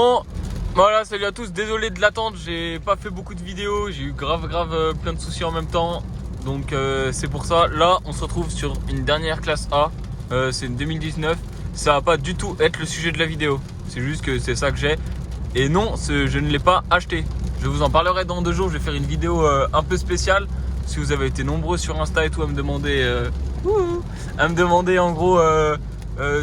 Bon, voilà, salut à tous, désolé de l'attente, j'ai pas fait beaucoup de vidéos, j'ai eu grave plein de soucis en même temps. Donc c'est pour ça, là on se retrouve sur une dernière classe A, c'est une 2019. Ça va pas du tout être le sujet de la vidéo, c'est juste que c'est ça que j'ai. Et non, je ne l'ai pas acheté. Je vous en parlerai dans 2 jours, je vais faire une vidéo un peu spéciale. Si vous avez été nombreux sur Insta et tout à me demander en gros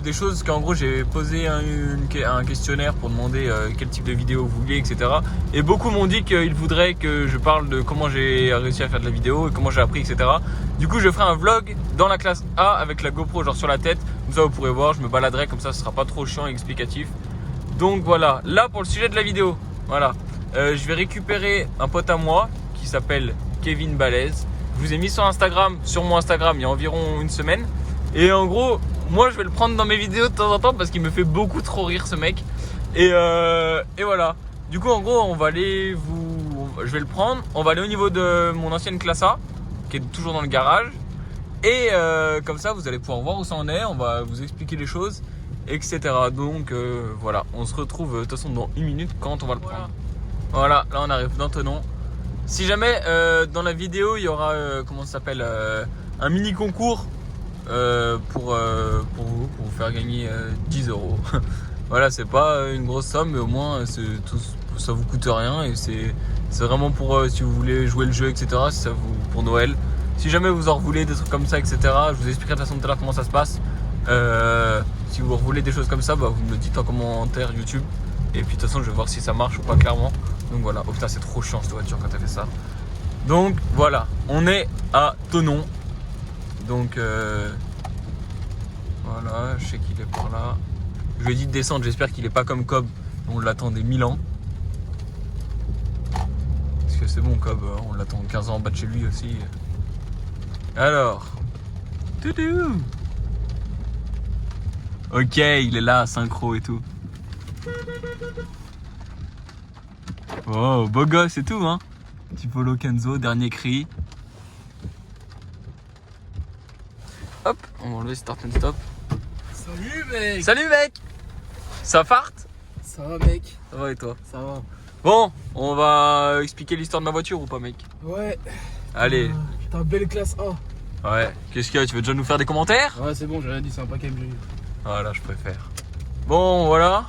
des choses, qu'en gros j'ai posé un questionnaire pour demander quel type de vidéo vous vouliez, etc. Et beaucoup m'ont dit qu'ils voudraient que je parle de comment j'ai réussi à faire de la vidéo et comment j'ai appris, etc. Du coup je ferai un vlog dans la classe A avec la GoPro genre sur la tête. Comme ça vous pourrez voir, je me baladerai, comme ça ce sera pas trop chiant et explicatif. Donc voilà, là pour le sujet de la vidéo, voilà. Je vais récupérer un pote à moi qui s'appelle Kevin Balaise. Je vous ai mis sur Instagram, sur mon Instagram il y a environ une semaine. Et en gros, moi je vais le prendre dans mes vidéos de temps en temps parce qu'il me fait beaucoup trop rire ce mec. Et voilà. Du coup en gros je vais le prendre. On va aller au niveau de mon ancienne classe A, qui est toujours dans le garage. Et comme ça vous allez pouvoir voir où ça en est. On va vous expliquer les choses, etc. Donc voilà, on se retrouve de toute façon dans 1 minute quand on va le prendre. Voilà, là on arrive dans Thonon. Si jamais dans la vidéo il y aura comment ça s'appelle un mini concours pour vous faire gagner 10 €. Voilà, c'est pas une grosse somme, mais au moins ça vous coûte rien et c'est vraiment pour si vous voulez jouer le jeu, etc. Si ça vous, pour Noël. Si jamais vous en voulez des trucs comme ça, etc. Je vous expliquerai de toute façon tout à l'heure comment ça se passe. Si vous voulez des choses comme ça, bah, vous me le dites en commentaire YouTube. Et puis de toute façon je vais voir si ça marche ou pas clairement. Donc voilà, oh putain c'est trop chiant cette voiture quand t'as fait ça. Donc voilà, on est à Thonon. Donc voilà, je sais qu'il est par là. Je lui ai dit de descendre, j'espère qu'il est pas comme Cobb. On l'attend des 1000 ans. Parce que c'est bon Cobb, on l'attend 15 ans en bas de chez lui aussi. Alors. Toudou. Ok, il est là, synchro et tout. Oh, beau gosse et tout, hein. Petit Polo Kenzo, dernier cri. Hop, on va enlever start and stop. Salut mec. Salut mec. Ça farte? Ça va mec. Ça va et toi? Ça va. Bon, on va expliquer l'histoire de ma voiture ou pas mec? Ouais. Allez. T'as belle classe A. Ouais. Qu'est-ce qu'il y a? Tu veux déjà nous faire des commentaires? Ouais c'est bon, j'ai rien dit, c'est un paquet MG. Voilà, je préfère. Bon, voilà.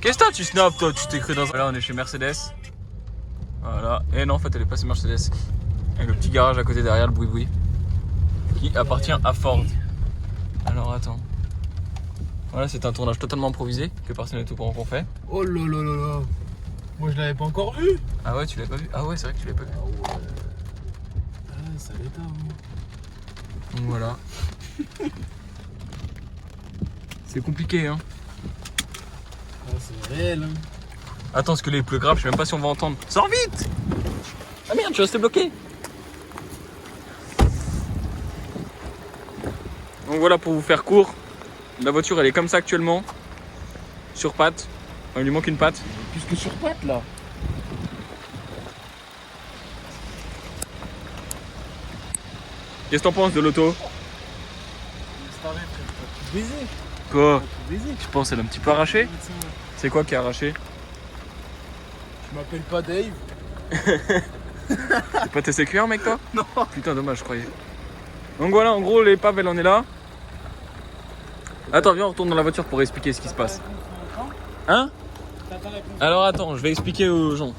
Qu'est-ce que t'as? Tu snaps toi? Tu t'es cru dans... Là on est chez Mercedes. Voilà. Et non en fait elle est pas chez Mercedes. Avec le petit garage à côté derrière, le boui-boui. Qui appartient à Ford. Alors attends. Voilà, c'est un tournage totalement improvisé que personne n'est au courant qu'on fait. Oh là là là là. Moi je l'avais pas encore vu. Ah ouais, tu l'avais pas vu? Ah ouais, c'est vrai que tu l'avais pas vu. Ah ouais. Ah ça l'est hein. Donc voilà. C'est compliqué hein. Ah c'est réel hein. Attends, ce que les plus grave, je sais même pas si on va entendre. Sors vite! Ah merde, je suis resté bloqué. Donc voilà, pour vous faire court, la voiture elle est comme ça actuellement, sur pattes. Enfin, il lui manque une patte. Plus que sur patte là. Qu'est-ce que t'en penses de l'auto? Baiser. Quoi? Baiser. Tu penses elle est un petit peu arrachée? C'est quoi qui est arraché? Je m'appelle pas Dave. C'est pas TCQR mec toi? Non. Putain dommage je croyais. Donc voilà, en gros l'épave elle en est là. Attends, viens on retourne dans la voiture pour expliquer ce qui se passe. Hein? Alors attends, je vais expliquer aux gens.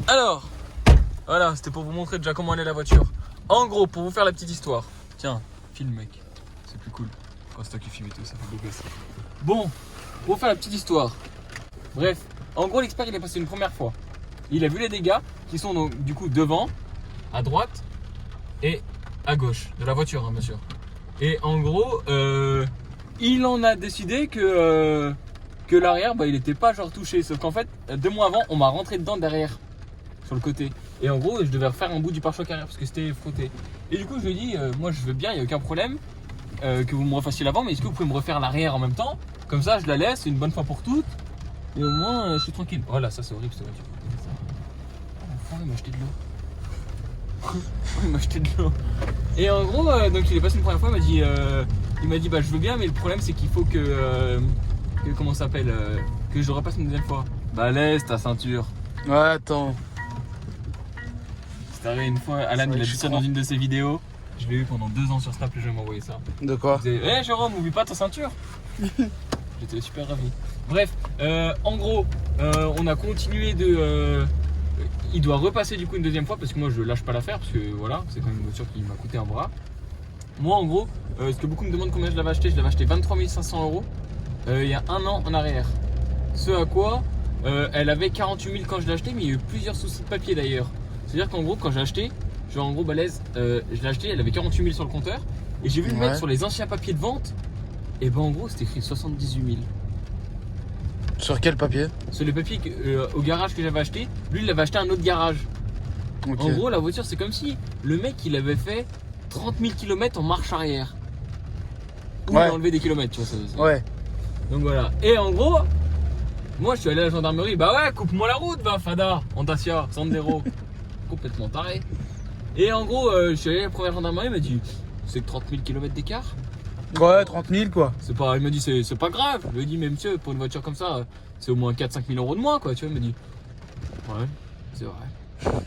Alors, voilà, c'était pour vous montrer déjà comment elle est la voiture. En gros, pour vous faire la petite histoire. Tiens, filme mec, c'est plus cool. Quand c'est toi qui filme et tout, ça fait beau gosse. Bon, pour vous faire la petite histoire. Bref, en gros l'expert il est passé une première fois. Il a vu les dégâts qui sont donc du coup devant, à droite et à gauche de la voiture, hein, bien sûr. Et en gros, il en a décidé que l'arrière, bah, il était pas genre touché. Sauf qu'en fait, 2 mois avant, on m'a rentré dedans derrière, sur le côté. Et en gros, je devais refaire un bout du pare-choc arrière parce que c'était frotté. Et du coup, je lui ai dit, moi je veux bien, il n'y a aucun problème que vous me refassiez l'avant, mais est-ce que vous pouvez me refaire l'arrière en même temps? Comme ça, je la laisse une bonne fois pour toutes. Et au moins, je suis tranquille. Voilà, ça c'est horrible cette voiture. Oh, il m'a acheté de l'eau. Il m'a acheté de l'eau. Et en gros, donc il est passé une première fois, il m'a dit bah je veux bien, mais le problème c'est qu'il faut que comment ça s'appelle que je repasse une deuxième fois. Bah laisse ta ceinture. Ouais, attends. C'est arrivé une fois, Alan il a dit ça dans une de ses vidéos. Je l'ai eu pendant 2 ans sur Snap, les gens m'ont envoyé ça. De quoi? Il disait, hé Jérôme, oublie pas ta ceinture. J'étais super ravi. Bref, en gros, on a continué de... il doit repasser du coup une deuxième fois parce que moi je lâche pas l'affaire parce que voilà, c'est quand même une voiture qui m'a coûté un bras. Moi en gros, ce que beaucoup me demandent combien je l'avais acheté 23 500 € il y a 1 an en arrière. Ce à quoi elle avait 48 000 quand je l'ai acheté, mais il y a eu plusieurs soucis de papier d'ailleurs. C'est-à-dire qu'en gros, quand j'ai acheté, genre en gros balèze, je l'ai acheté, elle avait 48 000 sur le compteur et j'ai vu le mettre sur les anciens papiers de vente. Et ben en gros, c'était écrit 78 000. Sur quel papier? Sur les papiers au garage que j'avais acheté, lui il avait acheté un autre garage. Okay. En gros, la voiture, c'est comme si le mec il avait fait 30 000 km en marche arrière. Ou il a enlevé des kilomètres, tu vois. Ouais. Donc voilà. Et en gros, moi je suis allé à la gendarmerie. Bah ouais, coupe-moi la route, va Fada, en Dacia, Sandero. Complètement taré. Et en gros, je suis allé à la première gendarmerie, il m'a dit c'est que 30 000 km d'écart. Ouais, 30 000 quoi. C'est pas, il m'a dit c'est pas grave. Je lui ai dit mais monsieur, pour une voiture comme ça, c'est au moins 4-5 000 € de moins quoi. Tu vois, il m'a dit ouais, c'est vrai.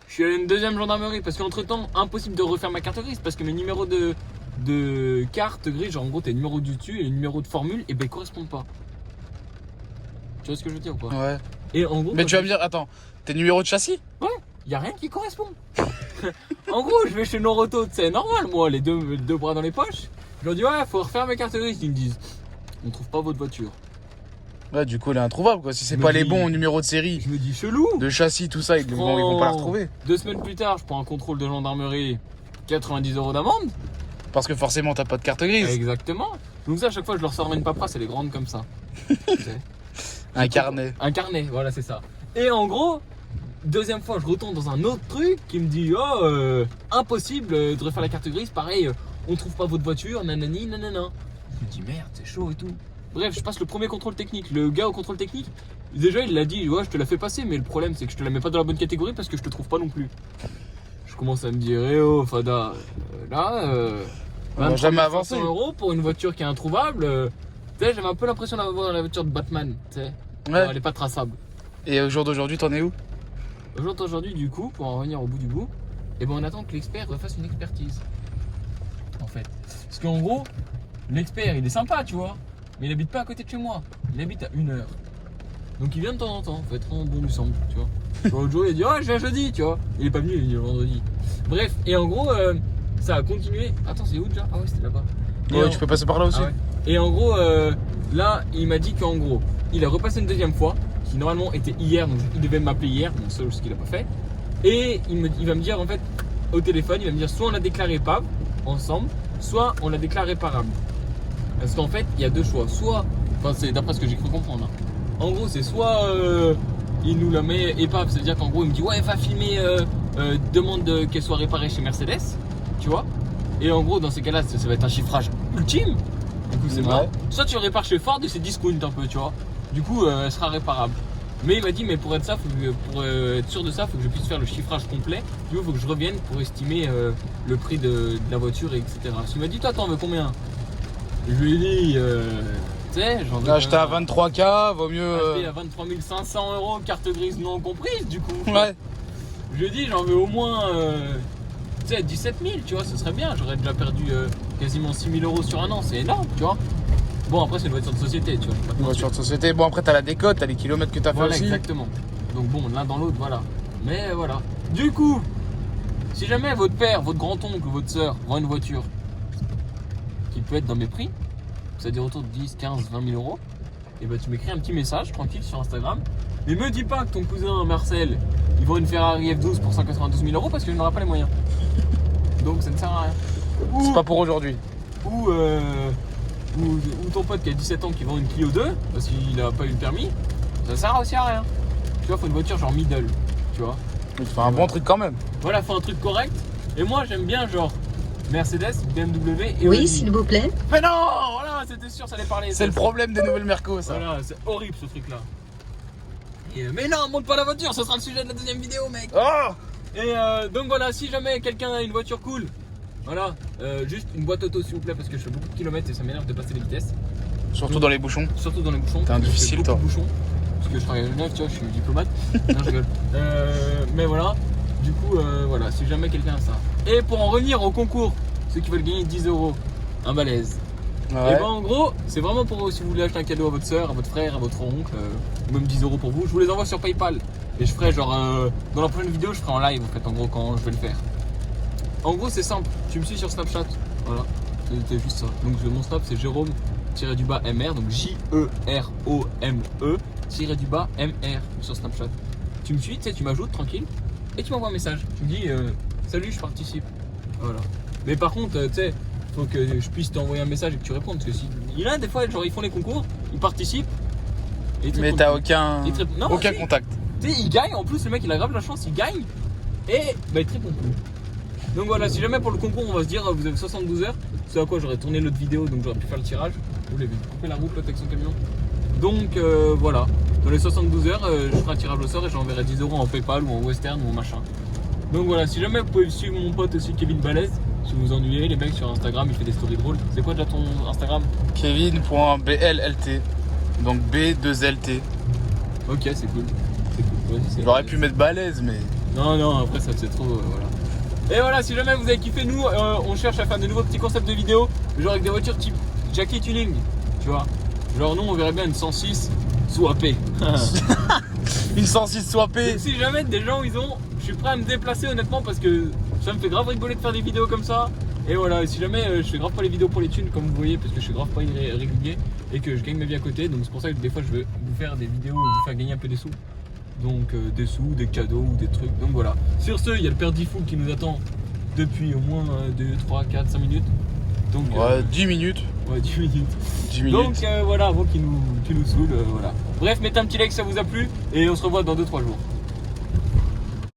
Je suis allé à une deuxième gendarmerie parce qu'entre temps, impossible de refaire ma carte grise parce que mes numéros de carte grise, genre en gros tes numéros du dessus et les numéros de formule, et ben ils correspondent pas. Tu vois ce que je veux dire ou pas? Ouais. Et en gros, mais tu vas me dire, attends, tes numéros de châssis? Ouais, y a rien qui correspond. En gros, je vais chez Noroto, c'est normal, moi, les deux bras dans les poches. Je leur dis ouais, faut refaire mes cartes grises. Ils me disent on trouve pas votre voiture. Ouais, du coup, elle est introuvable quoi. Si c'est pas les bons numéros de série, Je me dis chelou. de châssis, tout ça, ils vont pas la retrouver. 2 semaines plus tard, je prends un contrôle de gendarmerie, 90 € d'amende. Parce que forcément, t'as pas de carte grise. Exactement. Donc ça, à chaque fois, je leur sors une paperasse, elle est grande comme ça. Tu sais. Un carnet. Un carnet, voilà, c'est ça. Et en gros, deuxième fois, je retombe dans un autre truc qui me dit oh, impossible de refaire la carte grise, pareil, on trouve pas votre voiture, nanani, nanana. Je me dis merde, c'est chaud et tout. Bref, je passe le premier contrôle technique. Le gars au contrôle technique, déjà, il l'a dit ouais, je te la fais passer, mais le problème, c'est que je te la mets pas dans la bonne catégorie parce que je te trouve pas non plus. Je commence à me dire eh oh, Fada, là, on va jamais avancer. 23 € pour une voiture qui est introuvable. Tu sais, j'avais un peu l'impression d'avoir la voiture de Batman, tu sais. Ouais. Elle est pas traçable. Et au jour d'aujourd'hui, t'en es où? Aujourd'hui, du coup, pour en revenir au bout du bout, eh ben, on attend que l'expert refasse une expertise. En fait. Parce qu'en gros, l'expert, il est sympa, tu vois. Mais il habite pas à côté de chez moi. Il habite à 1 heure. Donc il vient de temps en temps. Faut être un bon du sang, tu vois. L'autre jour, il a dit je viens jeudi, tu vois. Il est pas venu, il est venu le vendredi. Bref, et en gros, ça a continué. Attends, c'est où déjà? Ah ouais, c'était là-bas. Ouais, tu peux passer par là aussi. Ah ouais. Et en gros, là, il m'a dit qu'en gros, il a repassé une deuxième fois, qui normalement était hier, donc il devait m'appeler hier, bon, c'est ce qu'il a pas fait. Et il va me dire en fait, au téléphone, il va me dire soit on l'a déclaré PAV ensemble, soit on l'a déclaré réparable. Parce qu'en fait, il y a deux choix. Soit, enfin, c'est d'après ce que j'ai cru comprendre. Hein. En gros, c'est soit il nous la met épave, c'est-à-dire qu'en gros, il me dit ouais, va filmer, demande qu'elle soit réparée chez Mercedes, tu vois. Et en gros, dans ces cas-là, ça va être un chiffrage ultime. Du coup, c'est mort. Soit tu répares chez Ford et c'est discount un peu, tu vois. Du coup, elle sera réparable. Mais il m'a dit, mais pour être sûr de ça, il faut que je puisse faire le chiffrage complet. Du coup, il faut que je revienne pour estimer le prix de la voiture, etc. Il m'a dit, toi, t'en veux combien? Je lui ai dit, tu sais, j'en veux. Acheter à 23K, vaut mieux. Acheter à 23 500 €, carte grise non comprise, du coup. Ouais. Je lui ai dit, j'en veux au moins. Tu sais, 17 000, tu vois, ce serait bien. J'aurais déjà perdu quasiment 6 000 € sur un an, c'est énorme, tu vois. Bon, après, c'est une voiture de société, tu vois. Une voiture de société. Bon, après, t'as la décote, t'as les kilomètres que t'as fait Voilà, aussi. exactement. Donc, bon, l'un dans l'autre, voilà. Mais voilà. Du coup, si jamais votre père, votre grand-oncle ou votre soeur vend une voiture qui peut être dans mes prix, c'est-à-dire autour de 10, 15, 20 000 €, et ben tu m'écris un petit message tranquille sur Instagram. Mais me dis pas que ton cousin Marcel, il vend une Ferrari F12 pour 192 000 € parce que je n'aurai pas les moyens. Donc ça ne sert à rien. C'est pas pour aujourd'hui. Ou ton pote qui a 17 ans qui vend une Clio 2 parce qu'il n'a pas eu le permis, ça sert aussi à rien. Tu vois, faut une voiture genre middle, tu vois. Il faut un bon truc quand même. Voilà, faut un truc correct. Et moi j'aime bien genre Mercedes, BMW et Oui, Audi. s'il vous plaît. Mais non, voilà, c'était sûr, ça allait parler. C'est le problème des nouvelles Merco, ça. Voilà, c'est horrible ce truc là. Mais non, monte pas la voiture, ce sera le sujet de la deuxième vidéo, mec. Oh. Et donc voilà, si jamais quelqu'un a une voiture cool, voilà, juste une boîte auto s'il vous plaît, parce que je fais beaucoup de kilomètres et ça m'énerve de passer les vitesses. Surtout dans les bouchons. Surtout dans les bouchons. T'es un difficile, toi. Bouchons. parce que je travaille à Genève, tu vois, je suis diplomate. Non, je rigole. Mais voilà, du coup, voilà, si jamais quelqu'un a ça. Et pour en revenir au concours, ceux qui veulent gagner 10 €, un balèze. Ouais. Et ben en gros, c'est vraiment pour si vous voulez acheter un cadeau à votre soeur, à votre frère, à votre oncle, ou même 10 € pour vous, je vous les envoie sur PayPal. Et je ferai genre, dans la prochaine vidéo, je ferai en live en fait, en gros, quand je vais le faire. En gros, c'est simple, tu me suis sur Snapchat, voilà, c'était juste ça. Donc mon Snap, c'est Jérôme-MR, donc J-E-R-O-M-E-MR sur Snapchat. Tu me suis, tu sais, tu m'ajoutes tranquille, et tu m'envoies un message. Tu me dis, salut, je participe. Voilà. Mais par contre, tu sais, faut que je puisse t'envoyer un message et que tu répondes. Parce que si, il y en a des fois, genre, ils font les concours, ils participent. Et ils te Mais répondent t'as plus. aucun, Ils te répondent- non, aucun si. contact. Tu sais, il gagne, en plus, le mec, il a grave la chance, il gagne. Et bah, il te répond plus. Donc voilà, si jamais pour le concours, on va se dire, vous avez 72 heures. C'est à quoi j'aurais tourné l'autre vidéo, donc j'aurais pu faire le tirage. Vous l'avez vu, couper la roue, l'autre avec son camion. Donc voilà, dans les 72 heures, je ferai un tirage au sort et j'enverrai 10 € en PayPal ou en Western ou en machin. Donc voilà, si jamais vous pouvez suivre mon pote aussi, Kevin Balèze, si vous vous ennuyez, les mecs sur Instagram, il fait des stories drôles. C'est quoi déjà ton Instagram? Kevin.bllt. Donc B2LT. Ok, c'est cool. C'est cool. Ouais, c'est- J'aurais pu mettre balèze, mais. Non, après ça c'est trop, voilà. Et voilà, si jamais vous avez kiffé, nous, on cherche à faire de nouveaux petits concepts de vidéos, genre avec des voitures type Jackie Tuning, tu vois. Genre nous, on verrait bien une 106 swappée. Une 106 swappée. Si jamais des gens, je suis prêt à me déplacer honnêtement parce que ça me fait grave rigoler de faire des vidéos comme ça. Et voilà, si jamais je fais grave pas les vidéos pour les thunes comme vous voyez, parce que je suis grave pas régulier et que je gagne ma vie à côté, donc c'est pour ça que des fois je veux vous faire des vidéos où vous faire gagner un peu des sous. Donc des sous, des cadeaux ou des trucs. Donc voilà. Sur ce, il y a le père Diffou qui nous attend depuis au moins 2, 3, 4, 5 minutes. Donc Ouais, 10 minutes. ouais, 10 minutes. 10 minutes. Donc voilà, avant qu'il nous saoule, voilà. Bref, mettez un petit like si ça vous a plu et on se revoit dans 2-3 jours.